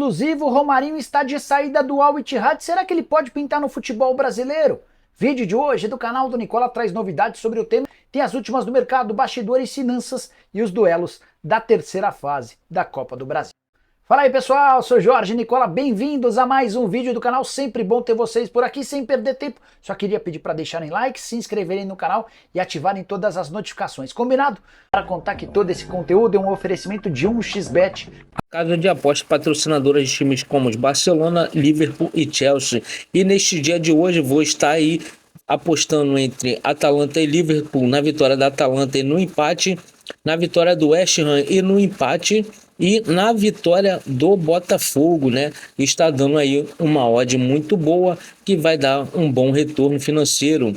exclusivo, Romarinho está de saída do Al Ittihad. Será que ele pode pintar no futebol brasileiro? Vídeo de hoje do canal do Nicola traz novidades sobre o tema. Tem as últimas do mercado, bastidores, finanças e os duelos da terceira fase da Copa do Brasil. Fala aí pessoal, sou Jorge Nicola, bem-vindos a mais um vídeo do canal, sempre bom ter vocês por aqui, sem perder tempo. Só queria pedir para deixarem like, se inscreverem no canal e ativarem todas as notificações, combinado? Para contar que todo esse conteúdo é um oferecimento de 1xBet. Casa de apostas patrocinadora de times como os Barcelona, Liverpool e Chelsea. E neste dia de hoje vou estar aí apostando entre Atalanta e Liverpool, na vitória da Atalanta e no empate, na vitória do West Ham e no empate, e na vitória do Botafogo, né? Está dando aí uma odd muito boa que vai dar um bom retorno financeiro.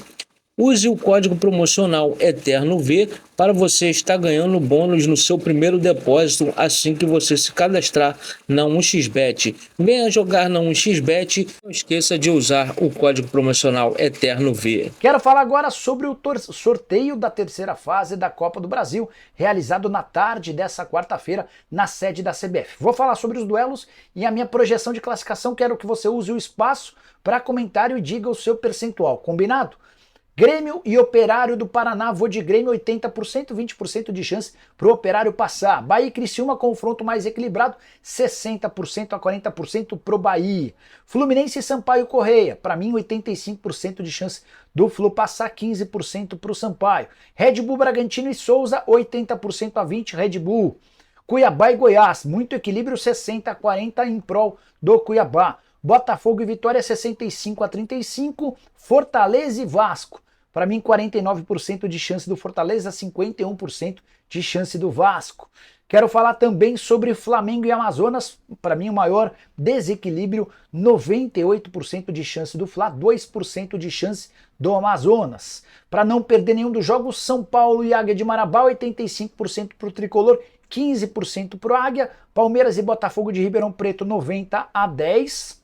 Use o código promocional EternoV para você estar ganhando bônus no seu primeiro depósito assim que você se cadastrar na 1xBet. Venha jogar na 1xBet, não esqueça de usar o código promocional EternoV. Quero falar agora sobre o sorteio da terceira fase da Copa do Brasil, realizado na tarde dessa quarta-feira na sede da CBF. Vou falar sobre os duelos e a minha projeção de classificação. Quero que você use o espaço para comentário e diga o seu percentual, combinado? Grêmio e Operário do Paraná, vou de Grêmio 80%, 20% de chance para o Operário passar. Bahia e Criciúma, confronto mais equilibrado, 60% a 40% para o Bahia. Fluminense e Sampaio Correia, para mim 85% de chance do Flu passar, 15% para o Sampaio. Red Bull Bragantino e Souza, 80% a 20% Red Bull. Cuiabá e Goiás, muito equilíbrio, 60 a 40 em prol do Cuiabá. Botafogo e Vitória 65 a 35, Fortaleza e Vasco. Para mim 49% de chance do Fortaleza, 51% de chance do Vasco. Quero falar também sobre Flamengo e Amazonas, para mim o maior desequilíbrio, 98% de chance do Fla, 2% de chance do Amazonas. Para não perder nenhum dos jogos, São Paulo e Águia de Marabá, 85% para o Tricolor, 15% para o Águia, Palmeiras e Botafogo de Ribeirão Preto, 90 a 10%.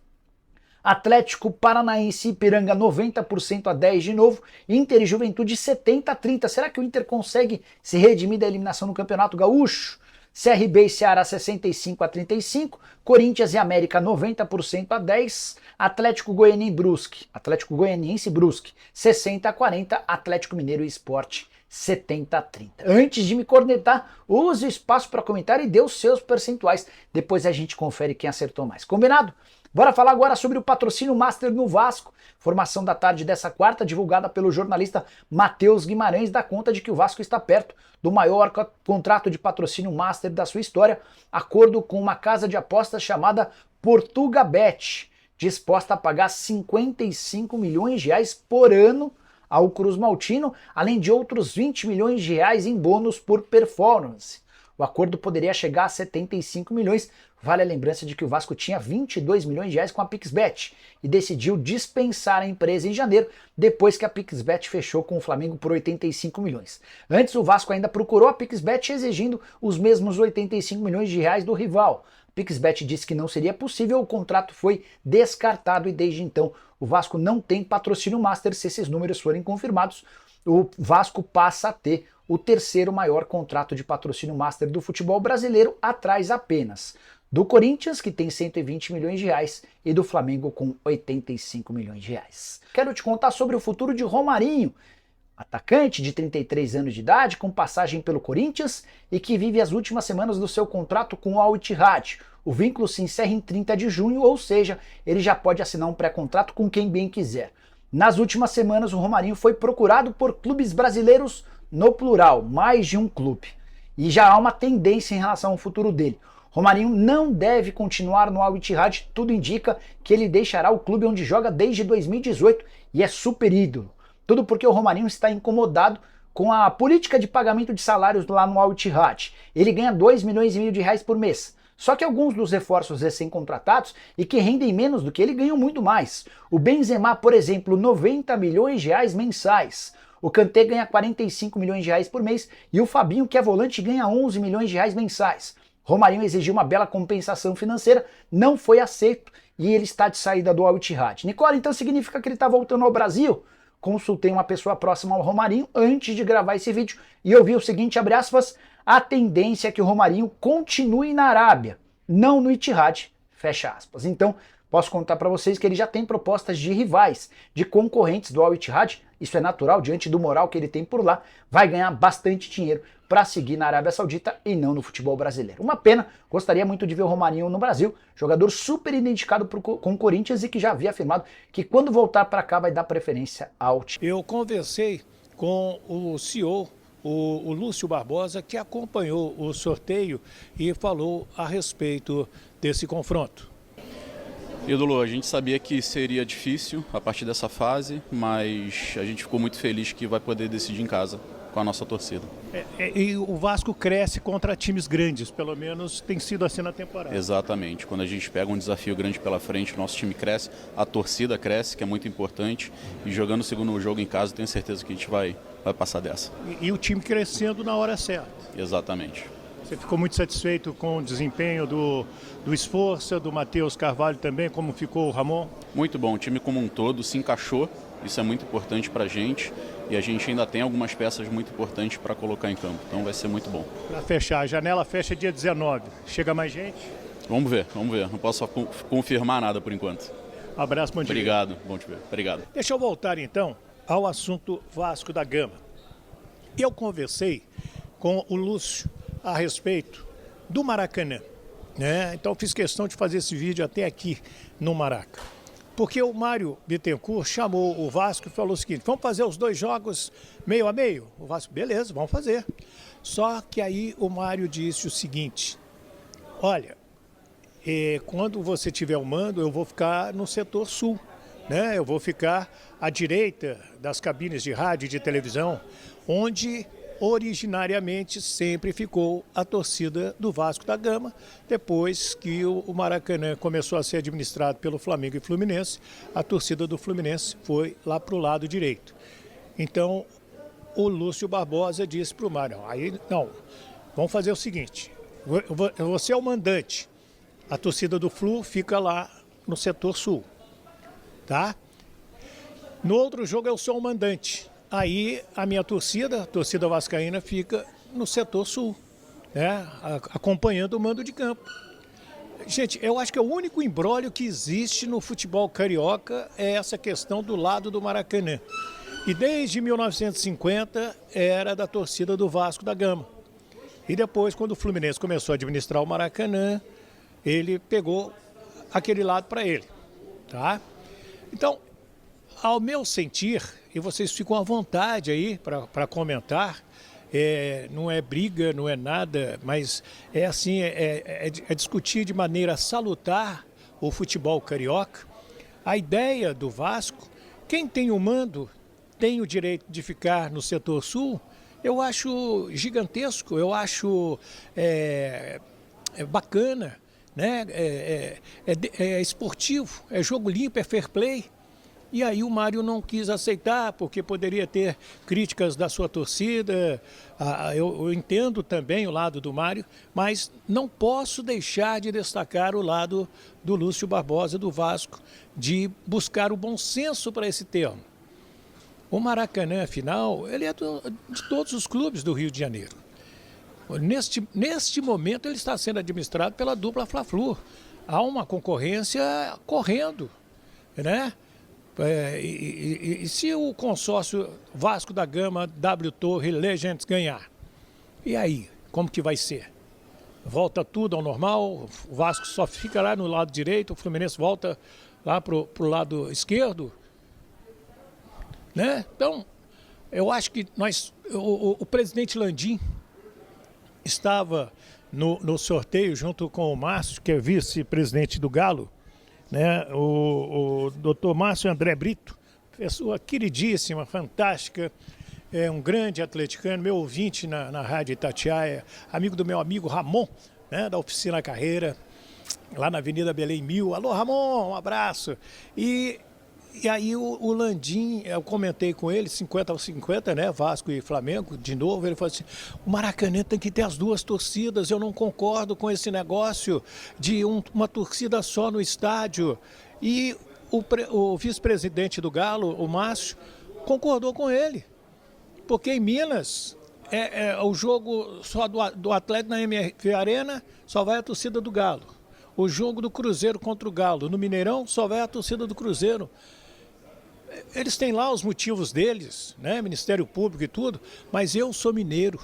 Atlético Paranaense e Ipiranga 90% a 10 de novo, Inter e Juventude 70 a 30. Será que o Inter consegue se redimir da eliminação no Campeonato Gaúcho? CRB e Ceará 65 a 35, Corinthians e América 90% a 10, Atlético Goianiense e Brusque 60 a 40, Atlético Mineiro e Sport 70 a 30. Antes de me cornetar, use o espaço para comentar e dê os seus percentuais. Depois a gente confere quem acertou mais. Combinado? Bora falar agora sobre o patrocínio Master no Vasco. Formação da tarde dessa quarta, divulgada pelo jornalista Matheus Guimarães, dá conta de que o Vasco está perto do maior contrato de patrocínio Master da sua história, acordo com uma casa de apostas chamada Portugabet, disposta a pagar 55 milhões de reais por ano ao Cruz Maltino, além de outros 20 milhões de reais em bônus por performance. O acordo poderia chegar a 75 milhões, vale a lembrança de que o Vasco tinha 22 milhões de reais com a PixBet e decidiu dispensar a empresa em janeiro, depois que a PixBet fechou com o Flamengo por 85 milhões. Antes, o Vasco ainda procurou a PixBet exigindo os mesmos 85 milhões de reais do rival. A PixBet disse que não seria possível, o contrato foi descartado e desde então o Vasco não tem patrocínio Master. Se esses números forem confirmados, o Vasco passa a ter o terceiro maior contrato de patrocínio Master do futebol brasileiro, atrás apenas do Corinthians, que tem 120 milhões de reais, e do Flamengo com 85 milhões de reais. Quero te contar sobre o futuro de Romarinho, atacante de 33 anos de idade, com passagem pelo Corinthians e que vive as últimas semanas do seu contrato com o Al Ittihad. O vínculo se encerra em 30 de junho, ou seja, ele já pode assinar um pré-contrato com quem bem quiser. Nas últimas semanas, o Romarinho foi procurado por clubes brasileiros, no plural, mais de um clube. E já há uma tendência em relação ao futuro dele. Romarinho não deve continuar no Al Ittihad, tudo indica que ele deixará o clube onde joga desde 2018 e é super ídolo. Tudo porque o Romarinho está incomodado com a política de pagamento de salários lá no Al Ittihad. Ele ganha 2,5 milhões de reais por mês. Só que alguns dos reforços recém-contratados e que rendem menos do que ele ganham muito mais. O Benzema, por exemplo, 90 milhões de reais mensais. O Kanté ganha 45 milhões de reais por mês e o Fabinho, que é volante, ganha 11 milhões de reais mensais. Romarinho exigiu uma bela compensação financeira, não foi aceito e ele está de saída do Al Ittihad. Nicola, então significa que ele está voltando ao Brasil? Consultei uma pessoa próxima ao Romarinho antes de gravar esse vídeo e eu vi o seguinte, abre aspas, a tendência é que o Romarinho continue na Arábia, não no Ittihad, fecha aspas. Então, posso contar para vocês que ele já tem propostas de rivais, de concorrentes do Al Ittihad. Isso é natural, diante do moral que ele tem por lá, vai ganhar bastante dinheiro para seguir na Arábia Saudita e não no futebol brasileiro. Uma pena, gostaria muito de ver o Romarinho no Brasil, jogador super identificado com o Corinthians e que já havia afirmado que quando voltar para cá vai dar preferência ao time. Eu conversei com o CEO, o Lúcio Barbosa, que acompanhou o sorteio e falou a respeito desse confronto. Ídolo, a gente sabia que seria difícil a partir dessa fase, mas a gente ficou muito feliz que vai poder decidir em casa com a nossa torcida. E o Vasco cresce contra times grandes, pelo menos tem sido assim na temporada. Exatamente. Quando a gente pega um desafio grande pela frente, o nosso time cresce, a torcida cresce, que é muito importante, e jogando o segundo jogo em casa, tenho certeza que a gente vai passar dessa. E o time crescendo na hora certa. Exatamente. Você ficou muito satisfeito com o desempenho do Esforça, do Matheus Carvalho também, como ficou o Ramon? Muito bom, o time como um todo se encaixou, isso é muito importante para a gente, e a gente ainda tem algumas peças muito importantes para colocar em campo, então vai ser muito bom. Para fechar, a janela fecha dia 19, chega mais gente? Vamos ver, não posso confirmar nada por enquanto. Abraço, bom dia. Obrigado, bom te ver, obrigado. Deixa eu voltar então ao assunto Vasco da Gama. Eu conversei com o Lúcio a respeito do Maracanã, né? Então fiz questão de fazer esse vídeo até aqui no Maraca. Porque o Mário Bittencourt chamou o Vasco e falou o seguinte: vamos fazer os dois jogos meio a meio? O Vasco, beleza, vamos fazer. Só que aí o Mário disse o seguinte: olha, quando você tiver o mando, eu vou ficar no setor sul, né? Eu vou ficar à direita das cabines de rádio e de televisão, onde originariamente sempre ficou a torcida do Vasco da Gama. Depois que o Maracanã começou a ser administrado pelo Flamengo e Fluminense, a torcida do Fluminense foi lá para o lado direito. Então, o Lúcio Barbosa disse para o Mário: aí não, vamos fazer o seguinte, você é o mandante, a torcida do Flu fica lá no setor sul, tá? No outro jogo eu sou o mandante. Aí a minha torcida, a torcida vascaína, fica no setor sul, né, acompanhando o mando de campo. Gente, eu acho que o único imbróglio que existe no futebol carioca é essa questão do lado do Maracanã. E desde 1950 era da torcida do Vasco da Gama. E depois, quando o Fluminense começou a administrar o Maracanã, ele pegou aquele lado para ele, tá? Então, ao meu sentir, e vocês ficam à vontade aí para comentar, não é briga, não é nada, mas é assim, é discutir de maneira salutar o futebol carioca. A ideia do Vasco, quem tem o mando tem o direito de ficar no setor sul, eu acho gigantesco, eu acho bacana, né? É esportivo, é jogo limpo, é fair play. E aí o Mário não quis aceitar, porque poderia ter críticas da sua torcida. Eu entendo também o lado do Mário, mas não posso deixar de destacar o lado do Lúcio Barbosa, do Vasco, de buscar o bom senso para esse termo. O Maracanã, afinal, ele é de todos os clubes do Rio de Janeiro. Neste momento ele está sendo administrado pela dupla Fla-Flu. Há uma concorrência correndo, né? E se o consórcio Vasco da Gama, W Torre, Legends ganhar? E aí, como que vai ser? Volta tudo ao normal? O Vasco só fica lá no lado direito, o Fluminense volta lá pro lado esquerdo? Né? Então, eu acho que o presidente Landim estava no sorteio junto com o Márcio, que é vice-presidente do Galo, né? O doutor Márcio André Brito, pessoa queridíssima, fantástica, um grande atleticano, meu ouvinte na Rádio Itatiaia, amigo do meu amigo Ramon, né, da Oficina Carreira, lá na Avenida Belém 1000. Alô, Ramon, um abraço. E aí o Landim, eu comentei com ele, 50-50, né, Vasco e Flamengo, de novo, ele falou assim: o Maracanã tem que ter as duas torcidas, eu não concordo com esse negócio de uma torcida só no estádio. E o vice-presidente do Galo, o Márcio, concordou com ele, porque em Minas, o jogo só do Atlético na MRV Arena, só vai a torcida do Galo. o jogo do Cruzeiro contra o Galo. No Mineirão só vai a torcida do Cruzeiro. Eles têm lá os motivos deles, né? Ministério Público e tudo, mas eu sou mineiro.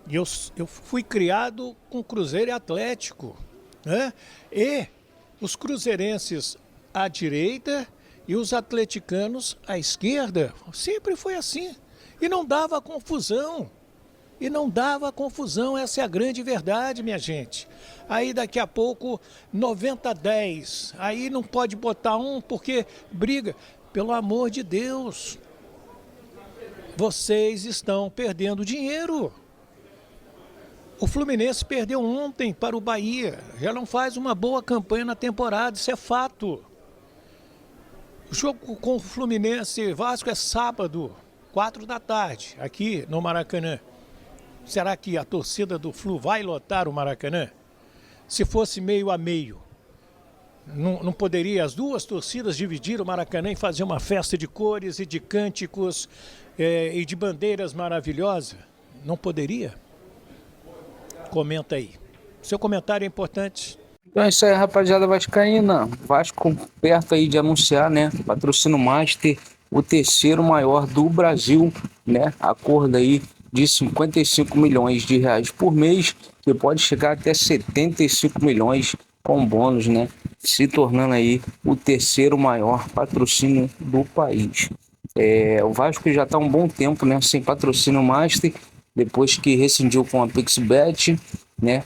E eu fui criado com Cruzeiro e Atlético, né? E os cruzeirenses à direita e os atleticanos à esquerda. Sempre foi assim. E não dava confusão. Essa é a grande verdade, minha gente. Aí daqui a pouco, 90-10. Aí não pode botar um porque briga. Pelo amor de Deus. Vocês estão perdendo dinheiro. O Fluminense perdeu ontem para o Bahia. Já não faz uma boa campanha na temporada, isso é fato. O jogo com o Fluminense e Vasco é sábado, 4 da tarde, aqui no Maracanã. Será que a torcida do Flu vai lotar o Maracanã? Se fosse meio a meio, não poderia as duas torcidas dividir o Maracanã e fazer uma festa de cores e de cânticos e de bandeiras maravilhosas? Não poderia? Comenta aí. Seu comentário é importante. Então é isso aí, rapaziada vascaína. Vasco perto aí de anunciar, né? Patrocínio Master, o terceiro maior do Brasil, né? Acordo aí de 55 milhões de reais por mês, que pode chegar até 75 milhões com bônus, né? Se tornando aí o terceiro maior patrocínio do país. O Vasco já está um bom tempo, né? Sem patrocínio Master, depois que rescindiu com a PixBet, né?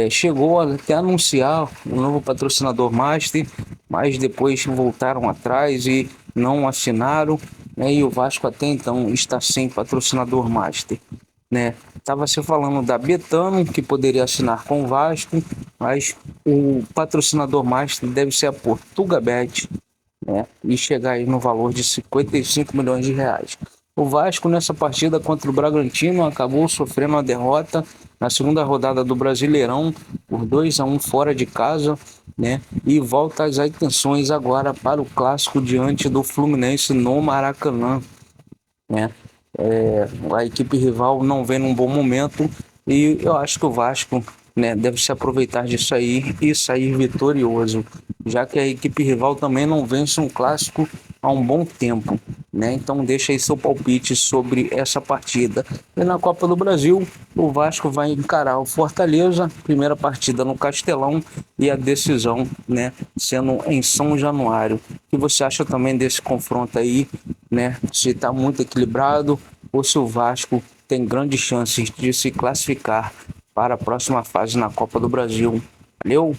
Chegou até a anunciar um novo patrocinador Master, mas depois voltaram atrás e não assinaram, né? E o Vasco até então está sem patrocinador Master, né? Tava se falando da Betano, que poderia assinar com o Vasco, mas o patrocinador Master deve ser a Portugabet, né? E chegar aí no valor de 55 milhões de reais. O Vasco nessa partida contra o Bragantino acabou sofrendo uma derrota na segunda rodada do Brasileirão por 2-1 fora de casa, né? E volta às atenções agora para o clássico diante do Fluminense no Maracanã, né? A equipe rival não vem num bom momento e eu acho que o Vasco, né, deve se aproveitar disso aí e sair vitorioso, já que a equipe rival também não vence um clássico há um bom tempo, né? Então deixa aí seu palpite sobre essa partida. E na Copa do Brasil, o Vasco vai encarar o Fortaleza, primeira partida no Castelão e a decisão, né, sendo em São Januário. O que você acha também desse confronto aí, né? Se está muito equilibrado ou se o Vasco tem grandes chances de se classificar para a próxima fase na Copa do Brasil. Valeu!